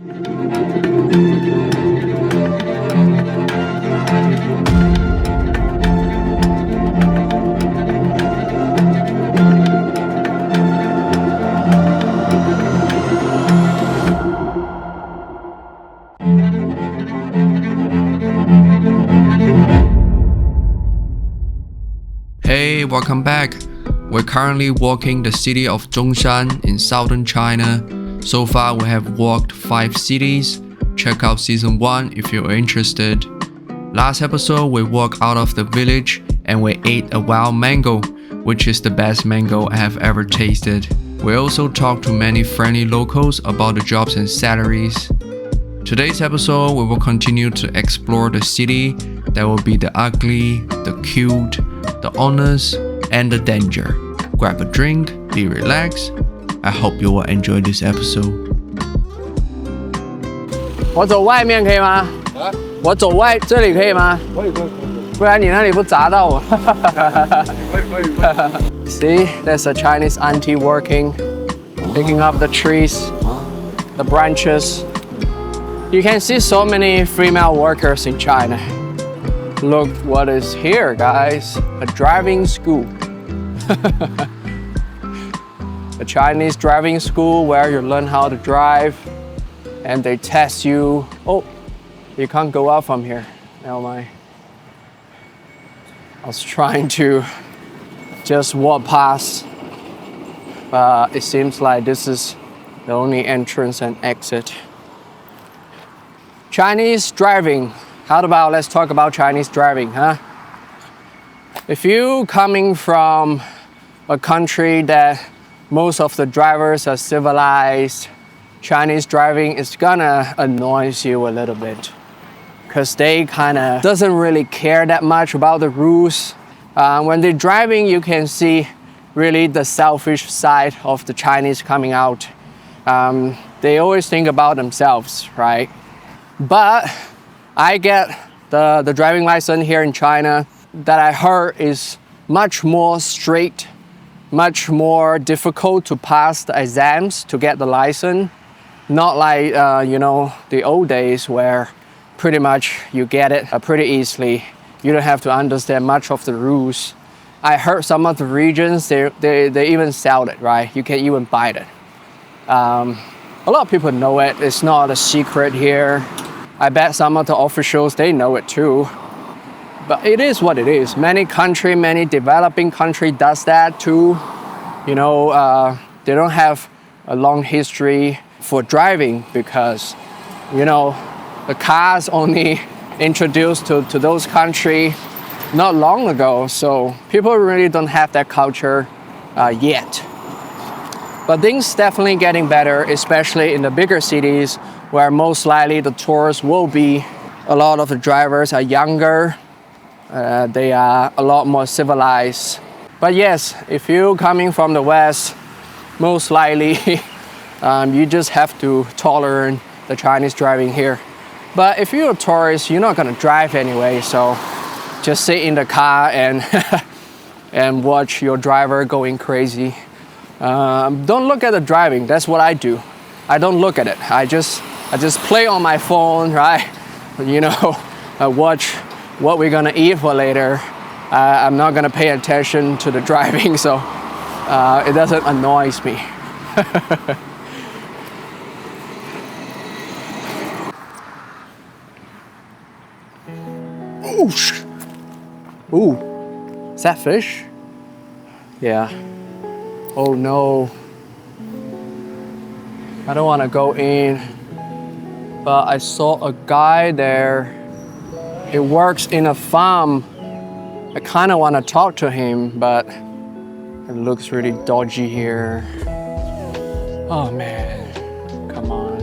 Hey, welcome back. We're currently walking the city of Zhongshan in southern China. So far, we have walked 5 cities. Check out season 1 if you're interested. Last episode, we walked out of the village and we ate a wild mango, which is the best mango I have ever tasted. We also talked to many friendly locals about the jobs and salaries. Today's episode, we will continue to explore the city. There will be the ugly, the cute, the honest, and the danger. Grab a drink, be relaxed. I hope you will enjoy this episode. 我走外面可以吗？啊？我走外这里可以吗？可以。不然你那里不砸到我。See, there's a Chinese auntie working, picking up the trees, the branches. You can see so many female workers in China. Look what is here, guys. A driving school. A Chinese driving school where you learn how to drive and they test you. Oh, you can't go out from here. Never mind. I was trying to just walk past, but it seems like this is the only entrance and exit. Chinese driving. How about let's talk about Chinese driving, huh? If you coming from a country that most of the drivers are civilized, Chinese driving is gonna annoy you a little bit because they kinda doesn't really care that much about the rules. When they're driving, you can see really the selfish side of the Chinese coming out. They always think about themselves, right? But I get the driving license here in China that I heard is much more strict, much more difficult to pass the exams to get the license. Not like, the old days where pretty much you get it pretty easily. You don't have to understand much of the rules. I heard some of the regions, they even sell it, right? You can even buy it. A lot of people know it. It's not a secret here. I bet some of the officials, they know it too. But it is what it is. Many developing country does that too. They don't have a long history for driving because, the cars only introduced to those countries not long ago. So people really don't have that culture yet. But things definitely getting better, especially in the bigger cities where most likely the tourists will be. A lot of the drivers are younger. They are a lot more civilized. But yes, if you're coming from the West, most likely you just have to tolerate the Chinese driving here. But if you're a tourist, you're not gonna drive anyway, so just sit in the car and and watch your driver going crazy. Don't look at the driving. That's what I do. I don't look at it. I just play on my phone, right? I watch what we're gonna eat for later. I'm not gonna pay attention to the driving, so it doesn't annoy me. Ooh, is that fish? Yeah. Oh no. I don't want to go in, but I saw a guy there. He works in a farm. I kind of want to talk to him, but it looks really dodgy here. Oh man, come on.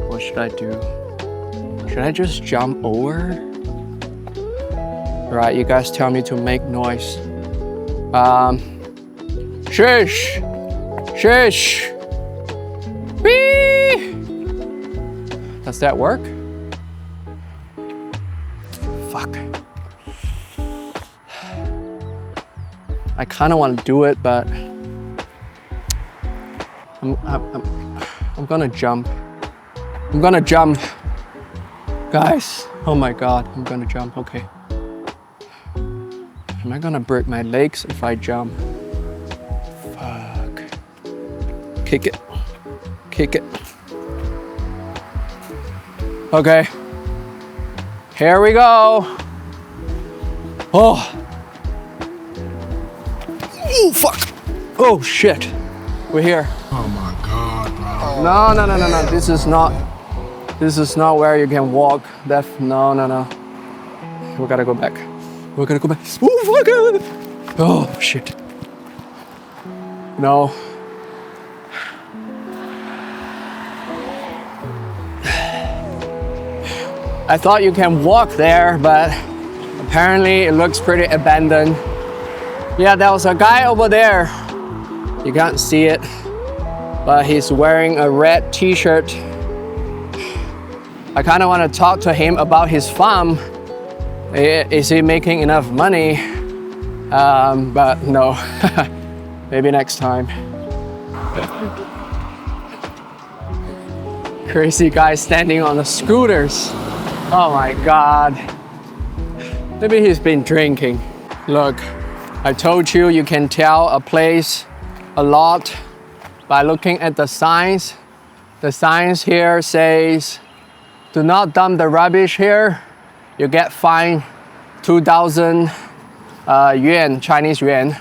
What should I do? Should I just jump over? Right, you guys tell me to make noise. Shush! Shush! Whee! Does that work? Fuck. I kind of want to do it, but I'm gonna jump. I'm gonna jump. Guys, oh my God, I'm gonna jump, okay. Am I gonna break my legs if I jump? Fuck. Kick it. Kick it. Okay. Here we go. Oh. Oh, fuck. Oh, shit. We're here. Oh my God, bro. No. This is not where you can walk. No. We gotta go back. We gotta go back. Oh, fuck. Oh, shit. No. I thought you can walk there, but apparently it looks pretty abandoned. Yeah, there was a guy over there. You can't see it, but he's wearing a red t-shirt. I kind of want to talk to him about his farm. Is he making enough money? But no, maybe next time. Crazy guy standing on the scooters. Oh my God. Maybe he's been drinking. Look, I told you you can tell a place a lot by looking at the signs. The signs here says, do not dump the rubbish here. You get fined 2,000 yuan, Chinese yuan.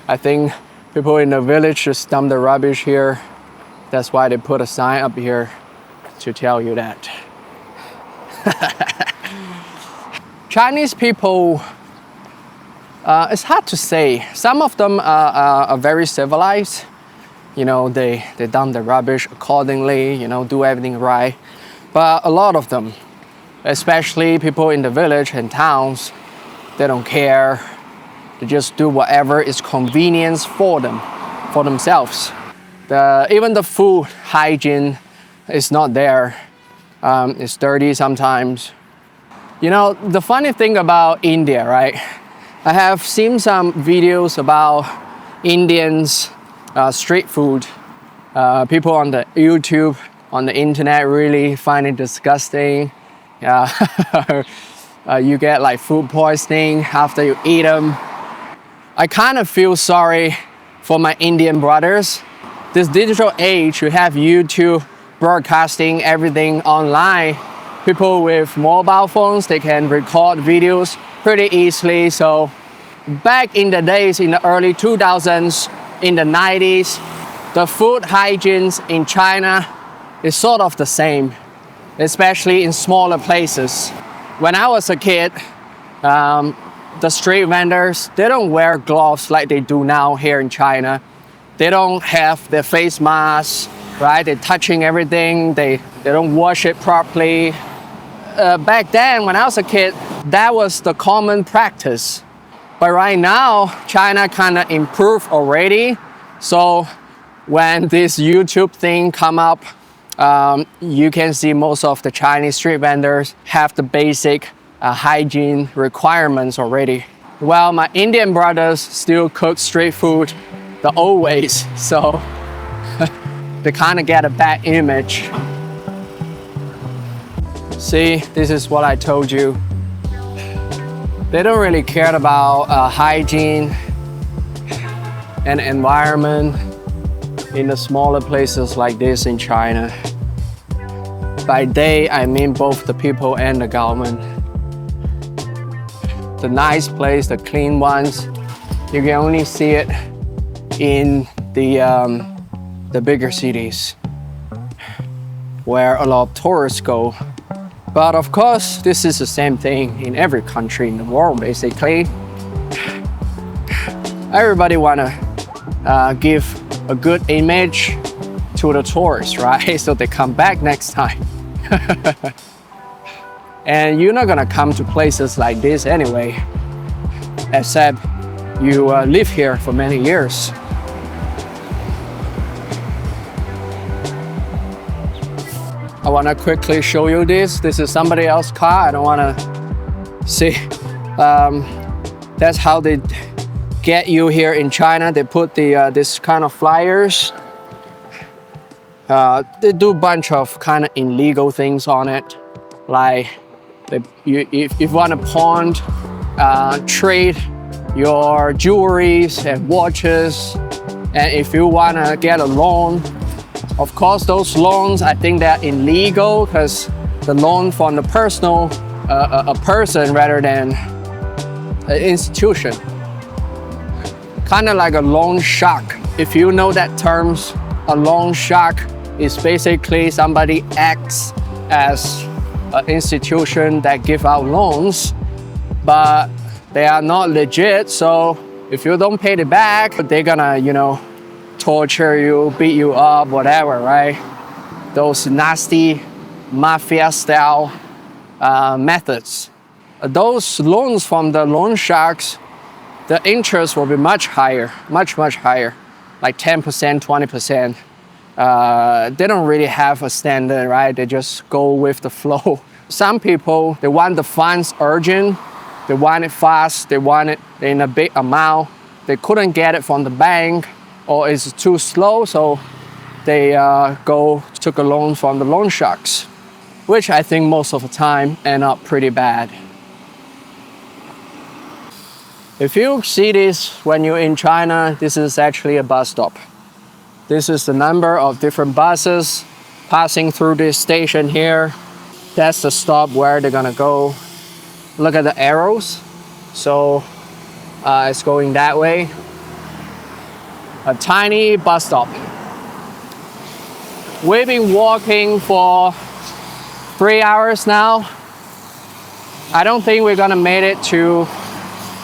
I think people in the village just dump the rubbish here. That's why they put a sign up here to tell you that. Chinese people, it's hard to say. Some of them are very civilized. You know, they dump the rubbish accordingly, you know, do everything right. But a lot of them, especially people in the village and towns, they don't care. They just do whatever is convenience for them, for themselves. Even the food hygiene is not there. It's dirty sometimes. You know, the funny thing about India, right? I have seen some videos about Indians street food. People on the YouTube, on the internet really find it disgusting. You get like food poisoning after you eat them. I kind of feel sorry for my Indian brothers. This digital age, you have YouTube broadcasting everything online. People with mobile phones, they can record videos pretty easily. So back in the days, in the early 2000s, in the 90s, the food hygiene in China is sort of the same, especially in smaller places. When I was a kid, the street vendors, they don't wear gloves like they do now here in China. They don't have their face masks, right? They're touching everything. They don't wash it properly. Back then, when I was a kid, that was the common practice. But right now, China kind of improved already. So when this YouTube thing come up, you can see most of the Chinese street vendors have the basic hygiene requirements already. Well, my Indian brothers still cook street food the old ways, so they kind of get a bad image. See, this is what I told you. They don't really care about hygiene and environment in the smaller places like this in China. By they, I mean both the people and the government. The nice place, the clean ones, you can only see it in the bigger cities where a lot of tourists go. But of course, this is the same thing in every country in the world, basically. Everybody wanna give a good image to the tourists, right? So they come back next time. And you're not gonna come to places like this anyway, except you live here for many years. I want to quickly show you this. This is somebody else's car. I don't want to see. That's how they get you here in China. They put this kind of flyers They do a bunch of kind of illegal things on it, like if you want to pawn, trade your jewelries and watches, and if you want to get a loan, of course those loans I think they're illegal because the loan from the personal a person rather than an institution, kind of like a loan shark. If you know that terms, a loan shark is basically somebody acts as an institution that give out loans, but they are not legit. So if you don't pay it back, they're gonna, torture you, beat you up, whatever, right? Those nasty mafia style methods. Those loans from the loan sharks, the interest will be much higher, much higher, like 10%, 20%. They don't really have a standard, right? They just go with the flow. Some people, they want the funds urgent, they want it fast, they want it in a big amount. They couldn't get it from the bank, or it's too slow, so they took a loan from the loan sharks, which I think most of the time end up pretty bad. If you see this when you're in China, this is actually a bus stop. This is the number of different buses passing through this station here. That's the stop where they're gonna go. Look at the arrows. So it's going that way. A tiny bus stop. We've been walking for 3 hours now. I don't think we're gonna make it to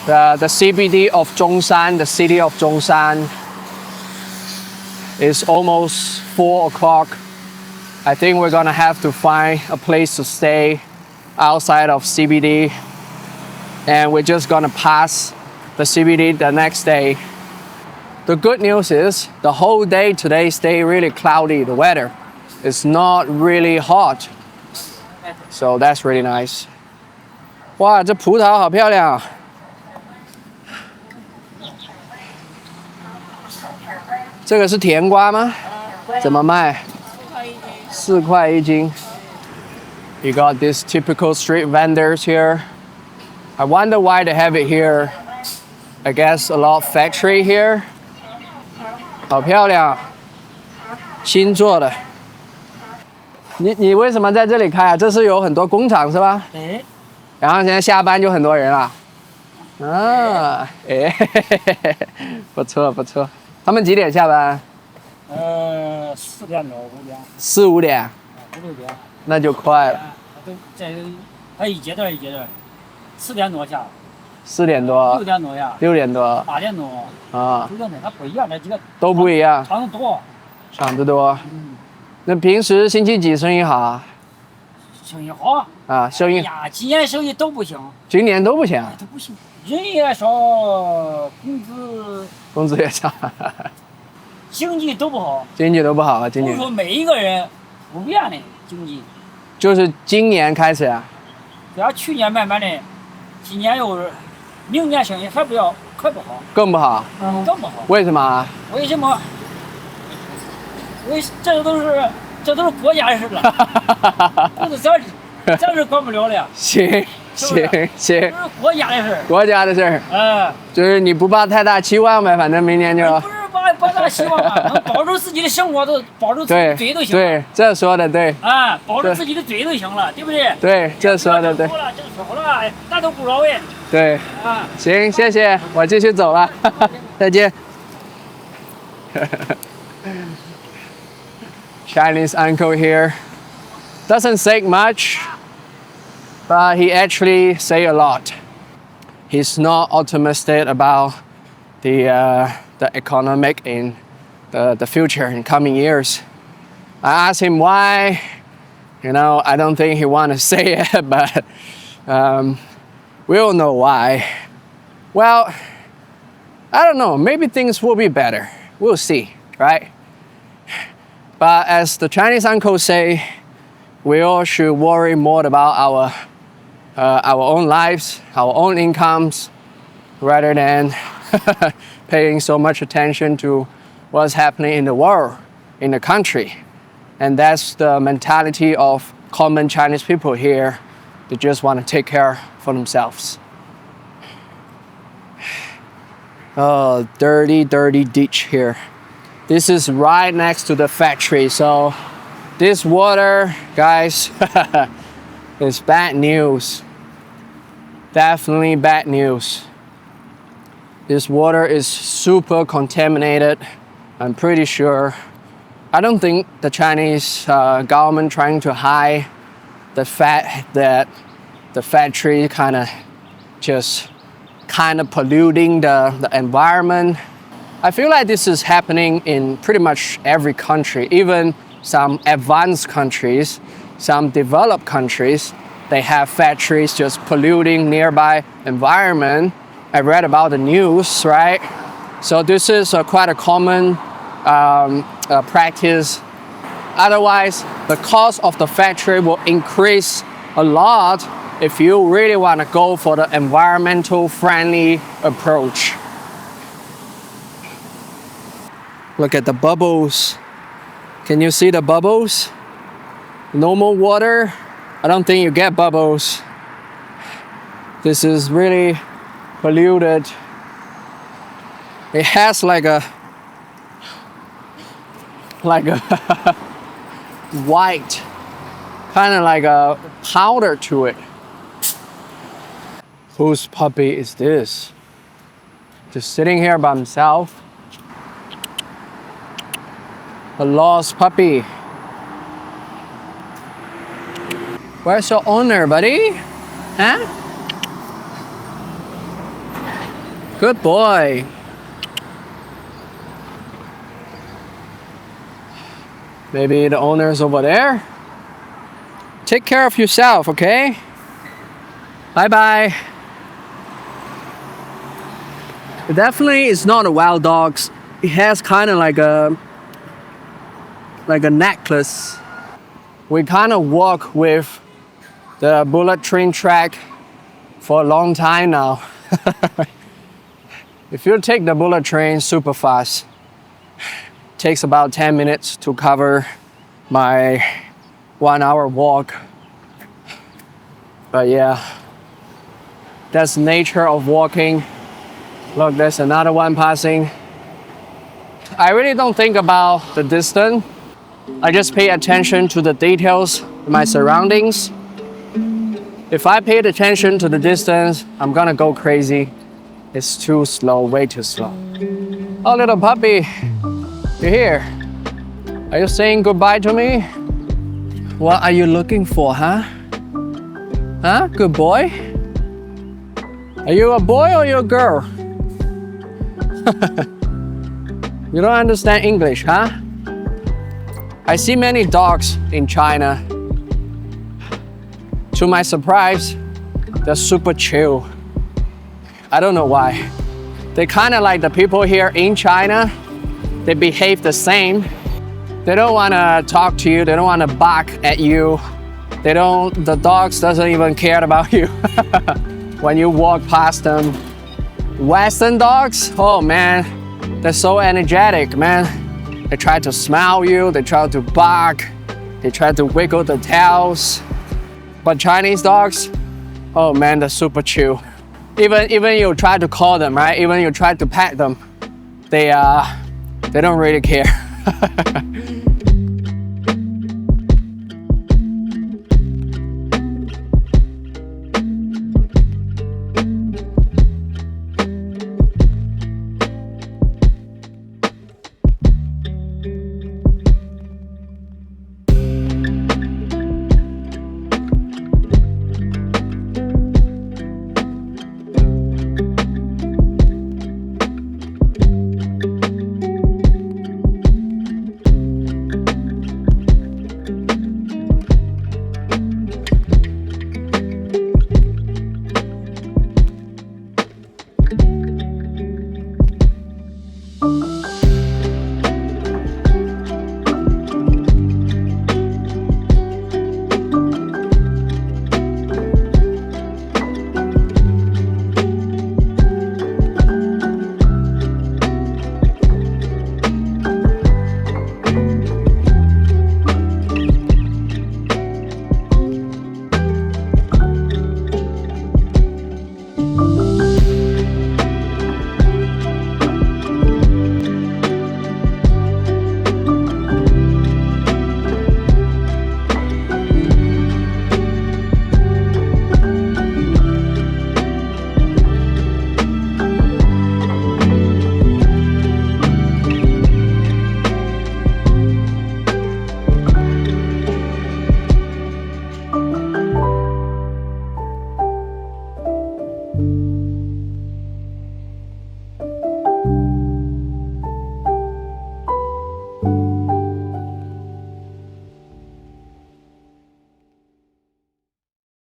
the CBD of Zhongshan, the city of Zhongshan. It's almost 4 o'clock. I think we're gonna have to find a place to stay outside of CBD, and we're just gonna pass the CBD the next day. The good news is the whole day today stay really cloudy, the weather. It's not really hot, so that's really nice. 哇，这葡萄好漂亮啊！这个是甜瓜吗？怎么卖？4块一斤。You got these typical street vendors here. I wonder why they have it here. I guess a lot of factory here. 好漂亮，新做的。你为什么在这里开啊？这是有很多工厂是吧？对。然后现在下班就很多人了。啊，哎，不错不错。他们几点下班？4点多5点。4、5点。5、6点。那就快了。都在，他一阶段一阶段，4点多下。4点多。6点多呀。6点多。8点多。啊。9点多，它不一样，这几个都不一样。厂子多。厂子多。那平时星期几生意好啊？生意好啊，生意。哎呀，今年生意都不行。今年都不行。都不行，人也少，工资也少。经济都不好。经济都不好啊，今年。不是说每一个人普遍的经济。就是今年开始啊。对啊，去年慢慢的，今年明年生意还不好。更不好。更不好。为什么？为什么？这都是国家的事了，不是咱是管不了的。行。这是国家的事。国家的事。就是你不抱太大期望呗，反正明年就。不是抱大希望啊，能保住自己的生活都保住自己的嘴都行了。对，这说的对。啊，保住自己的嘴都行了，对不对？对，这说的对。挣少了，那都不容易。对。啊，行，谢谢，我继续走了，再见。Chinese uncle here doesn't say much, but he actually say a lot. He's not optimistic about the economic in the future in coming years. I asked him why. I don't think he want to say it, but we all know why. Well, I don't know. Maybe things will be better. We'll see, right? But as the Chinese uncle say, we all should worry more about our own lives, our own incomes, rather than paying so much attention to what's happening in the world, in the country. And that's the mentality of common Chinese people here. They just want to take care for themselves. Oh, dirty ditch here. This is right next to the factory, so this water, guys, is bad news. Definitely bad news. This water is super contaminated. I'm pretty sure. I don't think the Chinese government trying to hide the fact that the factory kind of polluting the environment. I feel like this is happening in pretty much every country, even some advanced countries, some developed countries. They have factories just polluting nearby environment. I read about the news, right? So this is quite a common practice. Otherwise, the cost of the factory will increase a lot if you really want to go for the environmental friendly approach. Look at the bubbles. Can you see the bubbles? Normal water, I don't think you get bubbles. This is really polluted. It has like a white, kind of like a powder to it. Whose puppy is this? Just sitting here by himself. A lost puppy. Where's your owner, buddy? Huh? Good boy. Maybe the owner's over there. Take care of yourself, okay? Bye-bye. It definitely is not a wild dog. It has kind of like a necklace. We kind of walk with the bullet train track for a long time now. If you take the bullet train super fast, it takes about 10 minutes to cover my 1 hour walk. But yeah, that's the nature of walking. Look, there's another one passing. I really don't think about the distance. I just pay attention to the details in my surroundings. If I paid attention to the distance, I'm gonna go crazy. It's too slow, way too slow. Oh, little puppy, you're here. Are you saying goodbye to me? What are you looking for, huh? Huh, good boy? Are you a boy or you a girl? You don't understand English, huh? I see many dogs in China. To my surprise, they're super chill. I don't know why. They kind of like the people here in China. They behave the same. They don't want to talk to you. They don't want to bark at you. The dogs doesn't even care about you when you walk past them. Western dogs, oh man, they're so energetic, man. They try to smell you, they try to bark, they try to wiggle the tails. But Chinese dogs, oh man, they're super chill. Even you try to call them, right? Even you try to pet them, they don't really care.